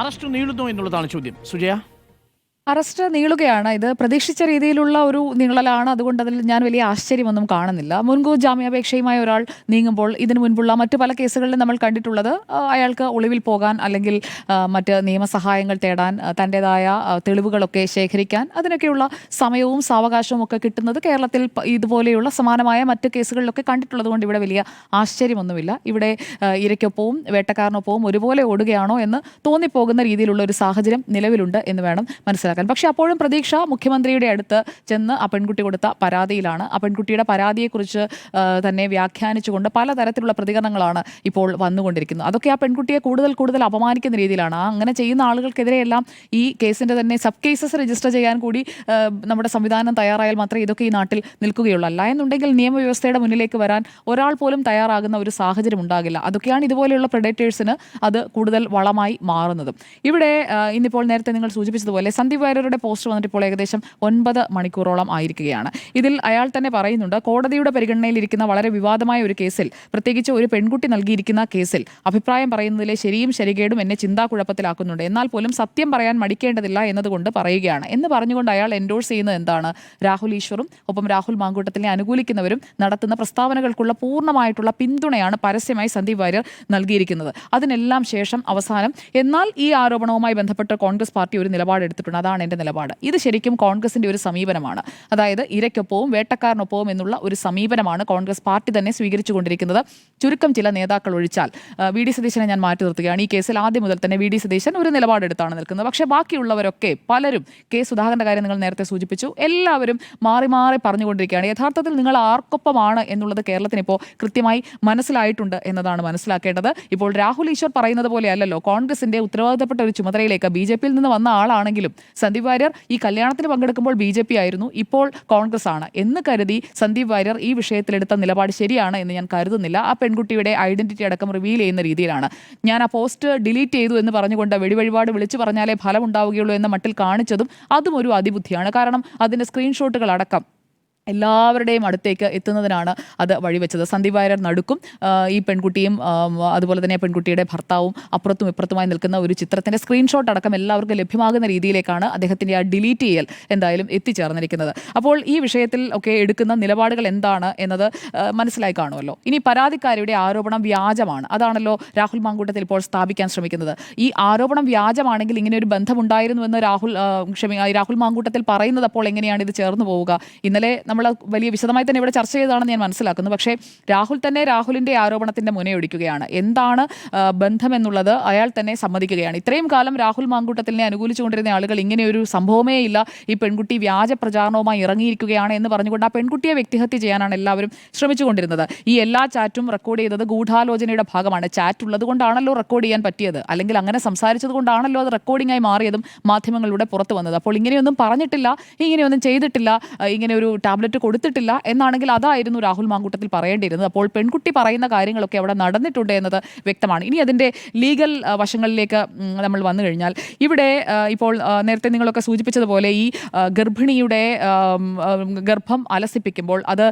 Arrest നീളുന്നു എന്നുള്ളതാണ് ചോദ്യം. സുജയ, അറസ്റ്റ് നീളുകയാണ്. ഇത് പ്രതീക്ഷിച്ച രീതിയിലുള്ള ഒരു നീളലാണ്. അതുകൊണ്ട് അതിൽ ഞാൻ വലിയ ആശ്ചര്യമൊന്നും കാണുന്നില്ല. മുൻകൂർ ജാമ്യാപേക്ഷയുമായി ഒരാൾ നീങ്ങുമ്പോൾ ഇതിനു മുൻപുള്ള മറ്റു പല കേസുകളിലും നമ്മൾ കണ്ടിട്ടുള്ളത് അയാൾക്ക് ഒളിവിൽ പോകാൻ അല്ലെങ്കിൽ മറ്റ് നിയമസഹായങ്ങൾ തേടാൻ തൻ്റെതായ തെളിവുകളൊക്കെ ശേഖരിക്കാൻ അതിനൊക്കെയുള്ള സമയവും സാവകാശവും ഒക്കെ കിട്ടുന്നത് കേരളത്തിൽ ഇതുപോലെയുള്ള സമാനമായ മറ്റ് കേസുകളിലൊക്കെ കണ്ടിട്ടുള്ളത് കൊണ്ട് ഇവിടെ വലിയ ആശ്ചര്യമൊന്നുമില്ല. ഇവിടെ ഇരയ്ക്കൊപ്പവും വേട്ടക്കാരനൊപ്പവും ഒരുപോലെ ഓടുകയാണോ എന്ന് തോന്നിപ്പോകുന്ന രീതിയിലുള്ള ഒരു സാഹചര്യം നിലവിലുണ്ട് എന്ന് വേണം മനസ്സിലാക്കാൻ. പക്ഷെ അപ്പോഴും പ്രതീക്ഷ മുഖ്യമന്ത്രിയുടെ അടുത്ത് ചെന്ന് ആ പെൺകുട്ടി കൊടുത്ത പരാതിയിലാണ്. ആ പെൺകുട്ടിയുടെ പരാതിയെക്കുറിച്ച് തന്നെ വ്യാഖ്യാനിച്ചുകൊണ്ട് പലതരത്തിലുള്ള പ്രതികരണങ്ങളാണ് ഇപ്പോൾ വന്നുകൊണ്ടിരിക്കുന്നത്. അതൊക്കെ ആ പെൺകുട്ടിയെ കൂടുതൽ അപമാനിക്കുന്ന രീതിയിലാണ്. അങ്ങനെ ചെയ്യുന്ന ആളുകൾക്കെതിരെയെല്ലാം ഈ കേസിൻ്റെ തന്നെ സബ് കേസസ് രജിസ്റ്റർ ചെയ്യാൻ കൂടി നമ്മുടെ സംവിധാനം തയ്യാറായാൽ മാത്രമേ ഇതൊക്കെ ഈ നാട്ടിൽ നിൽക്കുകയുള്ളൂ. അല്ല എന്നുണ്ടെങ്കിൽ നിയമവ്യവസ്ഥയുടെ മുന്നിലേക്ക് വരാൻ ഒരാൾ പോലും തയ്യാറാകുന്ന ഒരു സാഹചര്യം ഉണ്ടാകില്ല. അതൊക്കെയാണ് ഇതുപോലെയുള്ള പ്രെഡേറ്റേഴ്സിന് അത് കൂടുതൽ വളമായി മാറുന്നതും. ഇവിടെ ഇന്നിപ്പോൾ നേരത്തെ നിങ്ങൾ സൂചിപ്പിച്ചതുപോലെ സന്ദീപ് വാര്യരുടെ പോസ്റ്റ് വന്നിട്ട് ഇപ്പോൾ ഏകദേശം 9 മണിക്കൂറോളം ആയിരിക്കുകയാണ്. ഇതിൽ അയാൾ തന്നെ പറയുന്നുണ്ട്, കോടതിയുടെ പരിഗണനയിലിരിക്കുന്ന വളരെ വിവാദമായ ഒരു കേസിൽ, പ്രത്യേകിച്ച് ഒരു പെൺകുട്ടി നൽകിയിരിക്കുന്ന കേസിൽ അഭിപ്രായം പറയുന്നതിലെ ശരിയും ശരികേടും എന്നെ ചിന്താക്കുഴപ്പത്തിലാക്കുന്നുണ്ട്. എന്നാൽ പോലും സത്യം പറയാൻ മടിക്കേണ്ടതില്ല എന്നതുകൊണ്ട് പറയുകയാണ് എന്ന് പറഞ്ഞുകൊണ്ട് അയാൾ എൻഡോഴ്സ് ചെയ്യുന്നത് എന്താണ്? രാഹുൽ ഈശ്വറും ഒപ്പം രാഹുൽ മാങ്കൂട്ടത്തിനെ അനുകൂലിക്കുന്നവരും നടത്തുന്ന പ്രസ്താവനകൾക്കുള്ള പൂർണ്ണമായിട്ടുള്ള പിന്തുണയാണ് പരസ്യമായി സന്ദീപ് വാര്യർ നൽകിയിരിക്കുന്നത്. അതിനെല്ലാം ശേഷം അവസാനം എന്നാൽ ഈ ആരോപണവുമായി ബന്ധപ്പെട്ട് കോൺഗ്രസ് പാർട്ടി ഒരു നിലപാടെടുത്തിട്ടുണ്ട്, അതാണ് എൻ്റെ നിലപാട്. ഇത് ശരിക്കും കോൺഗ്രസിന്റെ ഒരു സമീപനമാണ്. അതായത് ഇരയ്ക്കൊപ്പവും വേട്ടക്കാരനൊപ്പവും എന്നുള്ള ഒരു സമീപനമാണ് കോൺഗ്രസ് പാർട്ടി തന്നെ സ്വീകരിച്ചുകൊണ്ടിരിക്കുന്നത്. ചുരുക്കം ചില നേതാക്കൾ ഒഴിച്ചാൽ വി ഡി സതീശനെ ഞാൻ മാറ്റി നിർത്തുകയാണ്. ഈ കേസിൽ ആദ്യം മുതൽ തന്നെ വി ഡി സതീശൻ ഒരു നിലപാടെടുത്താണ് നിൽക്കുന്നത്. പക്ഷേ ബാക്കിയുള്ളവരൊക്കെ പലരും, കെ സുധാകരന്റെ കാര്യം നിങ്ങൾ നേരത്തെ സൂചിപ്പിച്ചു, എല്ലാവരും മാറി മാറി പറഞ്ഞുകൊണ്ടിരിക്കുകയാണ്. യഥാർത്ഥത്തിൽ നിങ്ങൾ ആർക്കൊപ്പമാണ് എന്നുള്ളത് കേരളത്തിന് ഇപ്പോൾ കൃത്യമായി മനസ്സിലായിട്ടുണ്ട് എന്നതാണ് മനസ്സിലാക്കേണ്ടത്. ഇപ്പോൾ രാഹുൽ ഈശ്വർ പറയുന്നത് പോലെ അല്ലല്ലോ കോൺഗ്രസിന്റെ ഉത്തരവാദിത്തപ്പെട്ട ഒരു ചുമതലയിലേക്ക് ബി ജെ പിയിൽ നിന്ന് വന്ന ആളാണെങ്കിലും സന്ദീപ് വാര്യർ ഈ കല്യാണത്തിന് പങ്കെടുക്കുമ്പോൾ ബി ജെ പി ആയിരുന്നു, ഇപ്പോൾ കോൺഗ്രസ് ആണ് എന്ന് കരുതി സന്ദീപ് വാര്യർ ഈ വിഷയത്തിലെടുത്ത നിലപാട് ശരിയാണ് എന്ന് ഞാൻ കരുതുന്നില്ല. ആ പെൺകുട്ടിയുടെ ഐഡന്റിറ്റി അടക്കം റിവീൽ ചെയ്യുന്ന രീതിയിലാണ്. ഞാൻ ആ പോസ്റ്റ് ഡിലീറ്റ് ചെയ്തു എന്ന് പറഞ്ഞുകൊണ്ട് വെടിവഴിപാട് വിളിച്ചു പറഞ്ഞാലേ ഫലം ഉണ്ടാവുകയുള്ളൂ എന്ന മട്ടിൽ കാണിച്ചതും അതും ഒരു അതിബുദ്ധിയാണ്. കാരണം അതിൻ്റെ സ്ക്രീൻഷോട്ടുകൾ അടക്കം എല്ലാവരുടെയും അടുത്തേക്ക് എത്തുന്നതിനാണ് അത് വഴിവെച്ചത്. സന്ദീപ് വാര്യർ നടുക്കും ഈ പെൺകുട്ടിയും അതുപോലെ തന്നെ പെൺകുട്ടിയുടെ ഭർത്താവും അപ്പുറത്തും ഇപ്പുറത്തുമായി നിൽക്കുന്ന ഒരു ചിത്രത്തിൻ്റെ സ്ക്രീൻഷോട്ട് അടക്കം എല്ലാവർക്കും ലഭ്യമാകുന്ന രീതിയിലേക്കാണ് അദ്ദേഹത്തിൻ്റെ ആ ഡിലീറ്റ് ചെയ്യൽ എന്തായാലും എത്തിച്ചേർന്നിരിക്കുന്നത്. അപ്പോൾ ഈ വിഷയത്തിൽ ഒക്കെ എടുക്കുന്ന നിലപാടുകൾ എന്താണ് എന്നത് മനസ്സിലായി കാണുമല്ലോ. ഇനി പരാതിക്കാരിയുടെ ആരോപണം വ്യാജമാണ്, അതാണല്ലോ രാഹുൽ മാങ്കൂട്ടത്തിൽ ഇപ്പോൾ സ്ഥാപിക്കാൻ ശ്രമിക്കുന്നത്. ഈ ആരോപണം വ്യാജമാണെങ്കിൽ ഇങ്ങനെ ഒരു ബന്ധമുണ്ടായിരുന്നുവെന്ന് രാഹുൽ മാങ്കൂട്ടത്തിൽ പറയുന്നത് അപ്പോൾ എങ്ങനെയാണ് ഇത് ചേർന്ന് പോവുക? ഇന്നലെ നമ്മൾ വലിയ വിശദമായി തന്നെ ഇവിടെ ചർച്ച ചെയ്തതാണെന്ന് ഞാൻ മനസ്സിലാക്കുന്നു. പക്ഷേ രാഹുലിൻ്റെ ആരോപണത്തിൻ്റെ മുനയൊടിക്കുകയാണ്. എന്താണ് ബന്ധമെന്നുള്ളത് അയാൾ തന്നെ സമ്മതിക്കുകയാണ്. ഇത്രയും കാലം രാഹുൽ മാങ്കൂട്ടത്തിനെ അനുകൂലിച്ചുകൊണ്ടിരുന്ന ആളുകൾ ഇങ്ങനെയൊരു സംഭവമേ ഇല്ല, ഈ പെൺകുട്ടി വ്യാജ പ്രചാരണവുമായി ഇറങ്ങിയിരിക്കുകയാണ് എന്ന് പറഞ്ഞുകൊണ്ട് ആ പെൺകുട്ടിയെ വ്യക്തിഹത്യ ചെയ്യാനാണ് എല്ലാവരും ശ്രമിച്ചുകൊണ്ടിരുന്നത്. ഈ എല്ലാ ചാറ്റും റെക്കോർഡ് ചെയ്തത് ഗൂഢാലോചനയുടെ ഭാഗമാണ്. ചാറ്റ് ഉള്ളത് കൊണ്ടാണല്ലോ റെക്കോർഡ് ചെയ്യാൻ പറ്റിയത്, അല്ലെങ്കിൽ അങ്ങനെ സംസാരിച്ചത് കൊണ്ടാണല്ലോ അത് റെക്കോർഡിംഗായി മാറിയതും മാധ്യമങ്ങളിലൂടെ പുറത്തു വന്നത്. അപ്പോൾ ഇങ്ങനെയൊന്നും പറഞ്ഞിട്ടില്ല, ഇങ്ങനെയൊന്നും ചെയ്തിട്ടില്ല, ഇങ്ങനെ ഒരു ടാബ്ലറ്റ് കൊടുത്തിട്ടില്ല എന്നാണെങ്കിൽ അതായിരുന്നു രാഹുൽ മാങ്കൂട്ടത്തിൽ പറയേണ്ടിയിരുന്നത്. അപ്പോൾ പെൺകുട്ടി പറയുന്ന കാര്യങ്ങളൊക്കെ അവിടെ നടന്നിട്ടുണ്ട് എന്നത് വ്യക്തമാണ്. ഇനി അതിൻ്റെ ലീഗൽ വശങ്ങളിലേക്ക് നമ്മൾ വന്നു കഴിഞ്ഞാൽ ഇവിടെ ഇപ്പോൾ നേരത്തെ നിങ്ങളൊക്കെ സൂചിപ്പിച്ചതുപോലെ ഈ ഗർഭിണിയുടെ ഗർഭം അലസിപ്പിക്കുമ്പോൾ അത്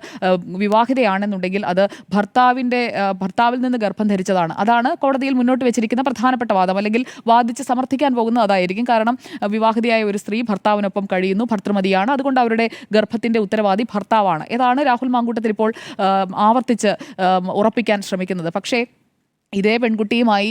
വിവാഹിതയാണെന്നുണ്ടെങ്കിൽ അത് ഭർത്താവിൽ നിന്ന് ഗർഭം ധരിച്ചതാണ്. അതാണ് കോടതിയിൽ മുന്നോട്ട് വെച്ചിരിക്കുന്ന പ്രധാനപ്പെട്ട വാദം, അല്ലെങ്കിൽ വാദിച്ച് സമർത്ഥിക്കാൻ പോകുന്നത് അതായിരിക്കും. കാരണം വിവാഹിതയായ ഒരു സ്ത്രീ ഭർത്താവിനൊപ്പം കഴിയുന്നു, ഭർത്തൃമതിയാണ്, അതുകൊണ്ട് അവരുടെ ഗർഭത്തിൻ്റെ ഉത്തരവാദി ഭർത്താവാണ്. ഇതാണ് രാഹുൽ മാങ്കൂട്ടത്തിൽ ഇപ്പോൾ ആവർത്തിച്ച് ഉറപ്പിക്കാൻ ശ്രമിക്കുന്നത്. പക്ഷേ ഇതേ പെൺകുട്ടിയുമായി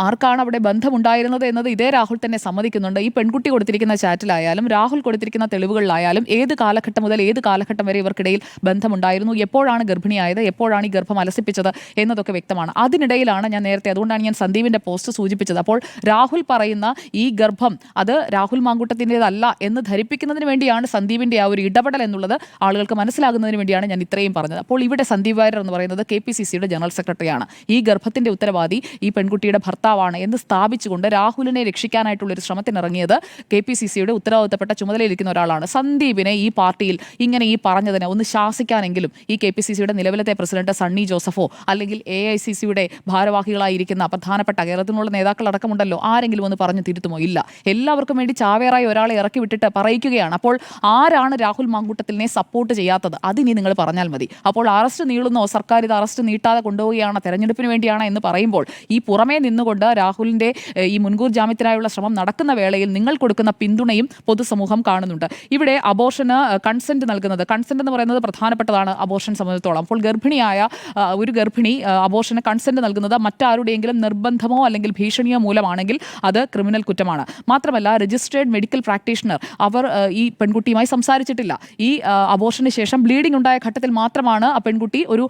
ആർക്കാണ് അവിടെ ബന്ധമുണ്ടായിരുന്നത് എന്നത് ഇതേ രാഹുൽ തന്നെ സമ്മതിക്കുന്നുണ്ട്. ഈ പെൺകുട്ടി കൊടുത്തിരിക്കുന്ന ചാറ്റിലായാലും രാഹുൽ കൊടുത്തിരിക്കുന്ന തെളിവുകളിലായാലും ഏത് കാലഘട്ടം മുതൽ ഏത് കാലഘട്ടം വരെ ഇവർക്കിടയിൽ ബന്ധമുണ്ടായിരുന്നു, എപ്പോഴാണ് ഗർഭിണിയായത്, എപ്പോഴാണ് ഈ ഗർഭം അലസിപ്പിച്ചത് എന്നതൊക്കെ വ്യക്തമാണ്. അതിനിടയിലാണ് അതുകൊണ്ടാണ് ഞാൻ സന്ദീപിൻ്റെ പോസ്റ്റ് സൂചിപ്പിച്ചത്. അപ്പോൾ രാഹുൽ പറയുന്ന ഈ ഗർഭം അത് രാഹുൽ മാങ്കൂട്ടത്തിൻ്റെതല്ല എന്ന് ധരിപ്പിക്കുന്നതിന് വേണ്ടിയാണ് സന്ദീപിൻ്റെ ആ ഒരു ഇടപെടൽ എന്നുള്ളത് ആളുകൾക്ക് മനസ്സിലാകുന്നതിന് വേണ്ടിയാണ് ഞാൻ ഇത്രയും പറഞ്ഞത്. അപ്പോൾ ഇവിടെ സന്ദീപ് വാര്യർ എന്ന് പറയുന്നത് KPCCയുടെ ജനറൽ സെക്രട്ടറിയാണ്. ഈ ഗർഭത്തിൻ്റെ ഉത്തരവാദി ഈ പെൺകുട്ടിയുടെ ഭർത്താവാണ് എന്ന് സ്ഥാപിച്ചുകൊണ്ട് രാഹുലിനെ രക്ഷിക്കാനായിട്ടുള്ള ഒരു ശ്രമത്തിനിറങ്ങിയത് KPCCയുടെ ഉത്തരവാദിത്തപ്പെട്ട ചുമതലയിരിക്കുന്ന ഒരാളാണ്. സന്ദീപിനെ ഈ പാർട്ടിയിൽ ഇങ്ങനെ ഈ പറഞ്ഞതിനെ ഒന്ന് ശാസിക്കാനെങ്കിലും ഈ KPCCയുടെ നിലവിലത്തെ പ്രസിഡന്റ് സണ്ണി ജോസഫോ അല്ലെങ്കിൽ AICCയുടെ ഭാരവാഹികളായിരിക്കുന്ന പ്രധാനപ്പെട്ട കേരളത്തിനുള്ള നേതാക്കൾ അടക്കമുണ്ടല്ലോ, ആരെങ്കിലും ഒന്ന് പറഞ്ഞു തിരുത്തുമോ? ഇല്ല. എല്ലാവർക്കും വേണ്ടി ചാവേറായി ഒരാളെ ഇറക്കി വിട്ടിട്ട് പറയിക്കുകയാണ്. അപ്പോൾ ആരാണ് രാഹുൽ മാങ്കൂട്ടത്തിനെ സപ്പോർട്ട് ചെയ്യാത്തത്? അതിനി നിങ്ങൾ പറഞ്ഞാൽ മതി. അപ്പോൾ അറസ്റ്റ് നീളുന്നോ, സർക്കാർ ഇത് അറസ്റ്റ് നീട്ടാതെ കൊണ്ടുപോവുകയാണ്, തെരഞ്ഞെടുപ്പിന് വേണ്ടിയാണ് എന്ന് പറയുമ്പോൾ ഈ പുറമേ നിന്നുകൊണ്ട് രാഹുലിന്റെ ഈ മുൻകൂർ ജാമ്യത്തിനായുള്ള ശ്രമം നടക്കുന്ന വേളയിൽ നിങ്ങൾ കൊടുക്കുന്ന പിന്തുണയും പൊതുസമൂഹം കാണുന്നുണ്ട്. ഇവിടെ അബോർഷന് കൺസെന്റ് നൽകുന്നത്, കൺസെന്റ് എന്ന് പറയുന്നത് പ്രധാനപ്പെട്ടതാണ് അബോർഷൻ സംബന്ധിച്ചിടത്തോളം. അപ്പോൾ ഗർഭിണിയായ ഒരു ഗർഭിണി അബോർഷന് കൺസെന്റ് നൽകുന്നത് മറ്റാരുടെയെങ്കിലും നിർബന്ധമോ അല്ലെങ്കിൽ ഭീഷണിയോ മൂലമാണെങ്കിൽ അത് ക്രിമിനൽ കുറ്റമാണ്. മാത്രമല്ല രജിസ്ട്രേഡ് മെഡിക്കൽ പ്രാക്ടീഷണർ അവർ ഈ പെൺകുട്ടിയുമായി സംസാരിച്ചിട്ടില്ല. ഈ അബോർഷന് ശേഷം ബ്ലീഡിംഗ് ഉണ്ടായ ഘട്ടത്തിൽ മാത്രമാണ് ആ പെൺകുട്ടി ഒരു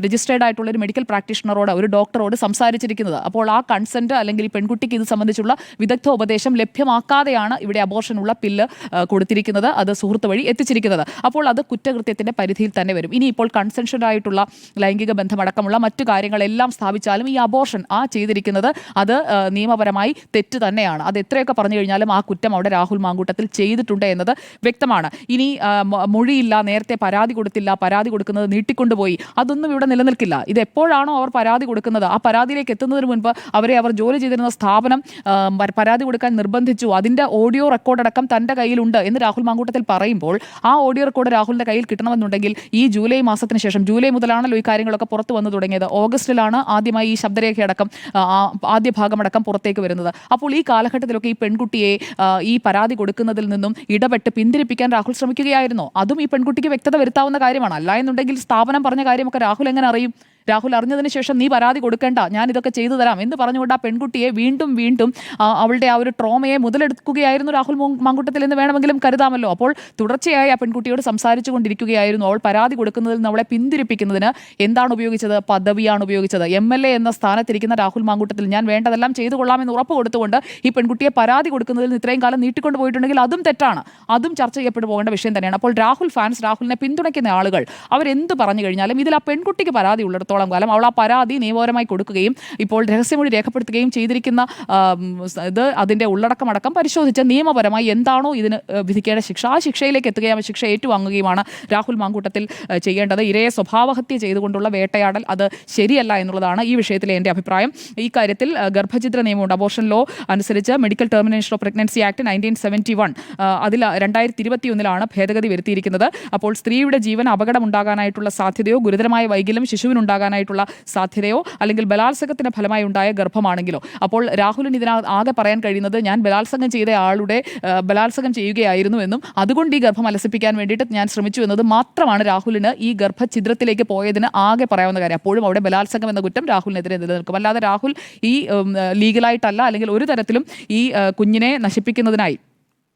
രജിസ്ട്രേഡ് ആയിട്ടുള്ള ഒരു മെഡിക്കൽ പ്രാക്ടീഷണറോട്, ഒരു ഡോക്ടറോട് സംസാരിച്ചിരിക്കുന്നത്. അപ്പോൾ ആ കൺസെന്റ് അല്ലെങ്കിൽ ഈ പെൺകുട്ടിക്ക് ഇത് സംബന്ധിച്ചുള്ള വിദഗ്ധ ഉപദേശം ലഭ്യമാക്കാതെയാണ് ഇവിടെ അബോർഷനുള്ള പില്ല് കൊടുത്തിരിക്കുന്നത്, അത് സുഹൃത്ത് വഴി എത്തിച്ചിരിക്കുന്നത്. അപ്പോൾ അത് കുറ്റകൃത്യത്തിന്റെ പരിധിയിൽ തന്നെ വരും. ഇനി ഇപ്പോൾ കൺസെൻഷനായിട്ടുള്ള ലൈംഗിക ബന്ധമടക്കമുള്ള മറ്റു കാര്യങ്ങളെല്ലാം സ്ഥാപിച്ചാലും ഈ അബോർഷൻ ചെയ്തിരിക്കുന്നത് അത് നിയമപരമായി തെറ്റ് തന്നെയാണ്. അത് എത്രയൊക്കെ പറഞ്ഞു കഴിഞ്ഞാലും ആ കുറ്റം അവിടെ രാഹുൽ മാങ്കൂട്ടത്തിൽ ചെയ്തിട്ടുണ്ട് എന്നത് വ്യക്തമാണ്. ഇനി മൊഴിയില്ല, നേരത്തെ പരാതി കൊടുത്തില്ല, പരാതി കൊടുക്കുന്നത് നീട്ടിക്കൊണ്ടുപോയി, അതൊന്നും ഇവിടെ നിലനിൽക്കില്ല. ഇത് എപ്പോഴാണോ അവർ പരാതി കൊടുക്കുന്നത്, ആ പരാതിയിലേക്ക് എത്തുന്നതിന് മുൻപ് അവർ ജോലി ചെയ്തിരുന്ന സ്ഥാപനം പരാതി കൊടുക്കാൻ നിർബന്ധിച്ചു, അതിന്റെ ഓഡിയോ റെക്കോർഡ് അടക്കം തന്റെ കയ്യിലുണ്ട് എന്ന് രാഹുൽ മാങ്കൂട്ടത്തിൽ പറയുമ്പോൾ ആ ഓഡിയോ റെക്കോർഡ് രാഹുലിന്റെ കയ്യിൽ കിട്ടണമെന്നുണ്ടെങ്കിൽ ഈ ജൂലൈ മാസത്തിന് ശേഷം, ജൂലൈ മുതലാണല്ലോ ഈ കാര്യങ്ങളൊക്കെ പുറത്തു വന്നു തുടങ്ങിയത്, ഓഗസ്റ്റിലാണ് ആദ്യമായി ഈ ശബ്ദരേഖയടക്കം ആദ്യ ഭാഗമടക്കം പുറത്തേക്ക് വരുന്നത്. അപ്പോൾ ഈ കാലഘട്ടത്തിലൊക്കെ ഈ പെൺകുട്ടിയെ ഈ പരാതി കൊടുക്കുന്നതിൽ നിന്നും ഇടപെട്ട് പിന്തിരിപ്പിക്കാൻ രാഹുൽ ശ്രമിക്കുകയായിരുന്നോ? അതും ഈ പെൺകുട്ടിക്ക് വ്യക്തത വരുത്താവുന്ന കാര്യമാണ്. അല്ല എന്നുണ്ടെങ്കിൽ സ്ഥാപനം പറഞ്ഞ കാര്യമൊക്കെ രാഹുൽ എങ്ങനെ അറിയും? രാഹുൽ അറിഞ്ഞതിന് ശേഷം നീ പരാതി കൊടുക്കേണ്ട, ഞാൻ ഇതൊക്കെ ചെയ്തു തരാം എന്ന് പറഞ്ഞുകൊണ്ട് ആ പെൺകുട്ടിയെ വീണ്ടും അവളുടെ ആ ഒരു ട്രോമയെ മുതലെടുക്കുകയായിരുന്നു രാഹുൽ മാങ്കൂട്ടത്തിൽ എന്ന് വേണമെങ്കിലും കരുതാമല്ലോ. അപ്പോൾ തുടർച്ചയായി ആ പെൺകുട്ടിയോട് സംസാരിച്ചു കൊണ്ടിരിക്കുകയായിരുന്നു. അവൾ പരാതി കൊടുക്കുന്നതിൽ നിന്ന് അവളെ പിന്തിരിപ്പിക്കുന്നതിന് എന്താണ് ഉപയോഗിച്ചത്? പദവിയാണ് ഉപയോഗിച്ചത്. MLA എന്ന സ്ഥാനത്തിരിക്കുന്ന രാഹുൽ മാങ്കൂട്ടത്തിൽ ഞാൻ വേണ്ടതെല്ലാം ചെയ്തു കൊള്ളാമെന്ന് ഉറപ്പ് കൊടുത്തുകൊണ്ട് ഈ പെൺകുട്ടിയെ പരാതി കൊടുക്കുന്നതിൽ നിന്ന് ഇത്രയും കാലം നീട്ടിക്കൊണ്ട് പോയിട്ടുണ്ടെങ്കിൽ അതും തെറ്റാണ്, അതും ചർച്ച ചെയ്യപ്പെട്ടു പോകേണ്ട വിഷയം തന്നെയാണ്. അപ്പോൾ രാഹുൽ ഫാൻസ്, രാഹുലിനെ പിന്തുണയ്ക്കുന്ന ആളുകൾ അവരെന്ത് പറഞ്ഞു കഴിഞ്ഞാലും ഇതിൽ ആ പെൺകുട്ടിക്ക് പരാതി ഉള്ളിടത്തോളം കാലം അവൾ ആ പരാതി നിയമപരമായി കൊടുക്കുകയും ഇപ്പോൾ രഹസ്യമൊഴി രേഖപ്പെടുത്തുകയും ചെയ്തിരിക്കുന്ന അതിന്റെ ഉള്ളടക്കമടക്കം പരിശോധിച്ച് നിയമപരമായി എന്താണോ ഇതിന് വിധിക്കേണ്ട ശിക്ഷ, ആ ശിക്ഷയിലേക്ക് എത്തുകയും ശിക്ഷ ഏറ്റുവാങ്ങുകയുമാണ് രാഹുൽ മാങ്കൂട്ടത്തിൽ ചെയ്യേണ്ടത്. ഇരയെ സ്വഭാവഹത്യ ചെയ്തുകൊണ്ടുള്ള വേട്ടയാടൽ അത് ശരിയല്ല എന്നുള്ളതാണ് ഈ വിഷയത്തിലെ എൻ്റെ അഭിപ്രായം. ഈ കാര്യത്തിൽ ഗർഭഛിദ്ര നിയമമുണ്ട്, അബോർഷൻ ലോ അനുസരിച്ച് medical termination of pregnancy act 1971 അതിൽ 2021 ഭേദഗതി വരുത്തിയിരിക്കുന്നത്. അപ്പോൾ സ്ത്രീയുടെ ജീവൻ അപകടമുണ്ടാകാനായിട്ടുള്ള സാധ്യതയോ ഗുരുതരമായ വൈകല്യം ശിശുവിനുണ്ടാകാനായിട്ടുള്ള സാധ്യതയോ അല്ലെങ്കിൽ ബലാത്സംഗത്തിന്റെ ഫലമായി ഉണ്ടായ ഗർഭമാണെങ്കിലോ, അപ്പോൾ രാഹുലിന് ആകെ പറയാൻ കഴിയുന്നത് ഞാൻ ബലാത്സംഗം ചെയ്ത ആളുടെ ബലാത്സംഗം ചെയ്യുകയായിരുന്നു എന്നും അതുകൊണ്ട് ഈ ഗർഭം അലസിപ്പിക്കാൻ വേണ്ടിയിട്ട് ഞാൻ ശ്രമിച്ചു എന്നത് മാത്രമാണ് രാഹുലിന് ഈ ഗർഭഛിദ്രത്തിലേക്ക് പോയതിന് ആകെ പറയാവുന്ന കാര്യം. അപ്പോഴും അവിടെ ബലാത്സംഗം എന്ന കുറ്റം രാഹുലിനെതിരെ നിലനിൽക്കും. അല്ലാതെ രാഹുൽ ഈ ലീഗലായിട്ടല്ല അല്ലെങ്കിൽ ഒരു തരത്തിലും ഈ കുഞ്ഞിനെ നശിപ്പിക്കുന്നതിനായി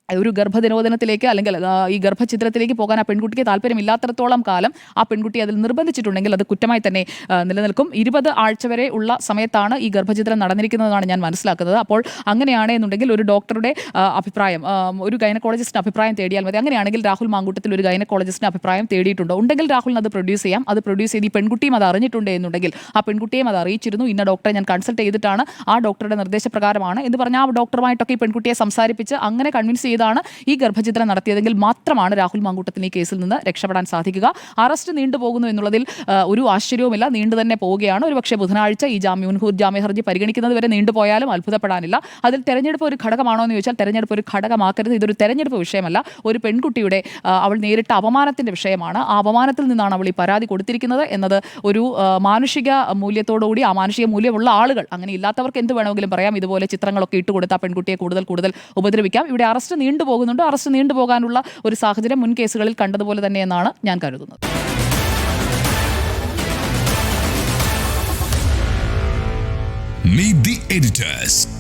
ഒരു ഗർഭദിനോദനത്തിലേക്ക് അല്ലെങ്കിൽ ഈ ഗർഭഛിദ്രത്തിലേക്ക് പോകാൻ ആ പെൺകുട്ടിക്ക് താല്പര്യമില്ലാത്തടത്തോളം കാലം ആ പെൺകുട്ടി അതിൽ നിർബന്ധിച്ചിട്ടുണ്ടെങ്കിൽ അത് കുറ്റമായി തന്നെ നിലനിൽക്കും. 20 ആഴ്ച വരെ ഉള്ള സമയത്താണ് ഈ ഗർഭഛിദ്രം നടന്നിരിക്കുന്നതെന്നാണ് ഞാൻ മനസ്സിലാക്കുന്നത്. അപ്പോൾ അങ്ങനെയാണെന്നുണ്ടെങ്കിൽ ഒരു ഡോക്ടറുടെ അഭിപ്രായം, ഒരു ഗൈനക്കോളജിസ്റ്റിന്റെ അഭിപ്രായം തേടിയാൽ മതി. അങ്ങനെയാണെങ്കിൽ രാഹുൽ മാങ്കൂട്ടത്തിൽ ഒരു ഗൈനക്കോളജിസ്റ്റിന്റെ അഭിപ്രായം തേടിയിട്ടുണ്ടോ? ഉണ്ടെങ്കിൽ രാഹുലിന് അത് പ്രൊഡ്യൂസ് ചെയ്യാം. അത് പ്രൊഡ്യൂസ് ചെയ്ത് ഈ പെൺകുട്ടിയും അത് അറിഞ്ഞിട്ടുണ്ട് എന്നുണ്ടെങ്കിൽ ആ പെൺകുട്ടിയും അത് അറിയിച്ചിരുന്നു, ഇന്ന ഡോക്ടറെ ഞാൻ കൺസൾട്ട് ചെയ്തിട്ടാണ്, ആ ഡോക്ടറുടെ നിർദ്ദേശപ്രകാരമാണ് എന്ന് പറഞ്ഞാൽ ആ ഡോക്ടറുമായിട്ടൊക്കെ ഈ പെൺകുട്ടിയെ സംസാരിപ്പിച്ച് അങ്ങനെ കൺവിൻസ് ാണ് ഈ ഗർഭഛിദ്രം നടത്തിയതെങ്കിൽ മാത്രമാണ് രാഹുൽ മാങ്കൂട്ടത്തിന് ഈ കേസിൽ നിന്ന് രക്ഷപ്പെടാൻ സാധിക്കുക. അറസ്റ്റ് നീണ്ടുപോകുന്നു എന്നുള്ളതിൽ ഒരു ആശ്ചര്യവുമില്ല, നീണ്ടു തന്നെ പോവുകയാണ്. ഒരുപക്ഷെ ബുധനാഴ്ച ഈ മുൻകൂർ ജാമ്യ ഹർജി പരിഗണിക്കുന്നത് വരെ നീണ്ടുപോയാലും അത്ഭുതപ്പെടാനില്ല. അതിൽ തെരഞ്ഞെടുപ്പ് ഒരു ഘടകമാണോ എന്ന് ചോദിച്ചാൽ തെരഞ്ഞെടുപ്പ് ഒരു ഘടകമാക്കരുത്. ഇതൊരു തെരഞ്ഞെടുപ്പ് വിഷയമല്ല, ഒരു പെൺകുട്ടിയുടെ അവൾ നേരിട്ട അപമാനത്തിന്റെ വിഷയമാണ്. ആ അപമാനത്തിൽ നിന്നാണ് അവൾ ഈ പരാതി കൊടുത്തിരിക്കുന്നത് എന്നത് ഒരു മാനുഷിക മൂല്യത്തോടുകൂടി, ആ മാനുഷിക മൂല്യമുള്ള ആളുകൾ, അങ്ങനെ ഇല്ലാത്തവർക്ക് എന്ത് വേണമെങ്കിലും പറയാം, ഇതുപോലെ ചിത്രങ്ങളൊക്കെ ഇട്ടുകൊടുത്ത പെൺകുട്ടിയെ കൂടുതൽ ഉപദ്രവിക്കാം. ഇവിടെ അറസ്റ്റ് നീണ്ടുപോകുന്നുണ്ട്. അറസ്റ്റ് നീണ്ടുപോകാനുള്ള ഒരു സാഹചര്യം മുൻ കേസുകളിൽ കണ്ടതുപോലെ തന്നെയെന്നാണ് ഞാൻ കരുതുന്നത്. Meet the editors.